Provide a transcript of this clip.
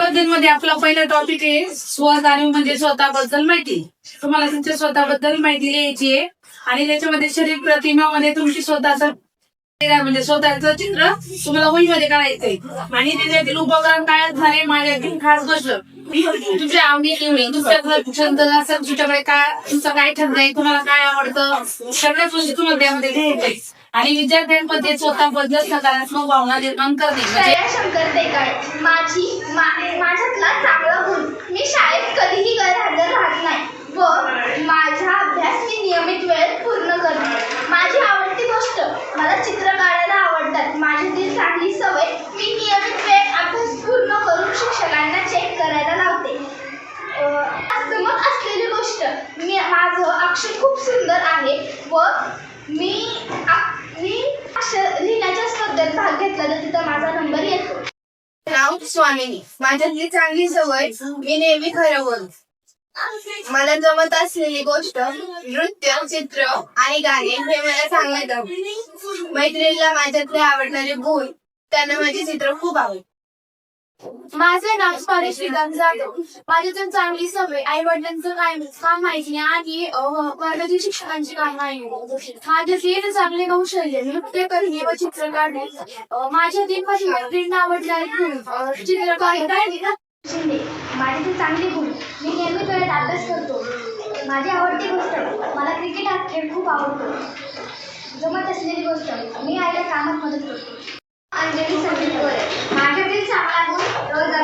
पद्धतीमध्ये आपला पहिला टॉपिक आहे स्वजाणीव म्हणजे स्वतःबद्दल माहिती. तुम्हाला तुमच्या स्वतःबद्दल माहिती लिहायची आहे आणि त्याच्यामध्ये शरीर प्रतिमामध्ये तुमची स्वतःचं म्हणजे स्वतःचं चित्र तुम्हाला वहीमध्ये काढायचंय आणि त्याच्यातील उपकरण काय झाले माझ्यातील खास गोष्ट तुमच्या आवडी निवडी तुमच्याकडे छंद असेल तुमच्याकडे काय तुमचं काय छंद आहे तुम्हाला काय आवडतं सगळ्या गोष्टी तुम्हाला त्यामध्ये लिहायचंय आणि विद्यार्थ्यांमध्ये स्वतःबद्दल सकारात्मक भावना निर्माण करणे म्हणजे शंकर देकाळे माझ्यातला चांगला गुण मी शाळेत कधीही गैरहजर राहत नाही व माझा अभ्यास मी नियमित वेळेत पूर्ण करते. माझी आवडती गोष्ट मला चित्र काढायला आवडतात. माझ्यातील चांगली सवय मी नियमित वेळेत अभ्यास पूर्ण करून शिक्षकांना चेक करायला लावते. चमक असलेली गोष्ट माझं अक्षर खूप सुंदर आहे व मी अक्षर लिहिण्याच्या स्पर्धेत भाग घेतला तर तिथं माझा नंबर येतो. नाव स्वामिनी. माझ्यातली चांगली सवय मी नेहमी खरं बोलते. मला जमत असलेली गोष्ट नृत्य चित्र आणि गाणे हे मला सांगायचं. मैत्रिणीला माझ्यातले आवडणारे गुण त्यांना माझे चित्र खूप आवडते. माझे नाव स्पर्शिकांत जाधव. माझ्यातून चांगली सवय आई वडिलांचं काम माहिती आणि वर्गातील शिक्षकांची काम माहिती. माझ्यातील चांगले कौशल्य नृत्य करणे व चित्र काढणे. माझ्यातील मैत्रिणींना आवडणारे गुण चित्र काढणे. माझे चांगले गुण मी नियमित वेळेत अभ्यास करतो. माझी आवडती गोष्ट मला क्रिकेट हा खेळ खूप आवडतो. जमत असलेली गोष्ट मी आईला कामात मदत करतो. अंजली संगीत माझ्यातील चांगला गुण रोज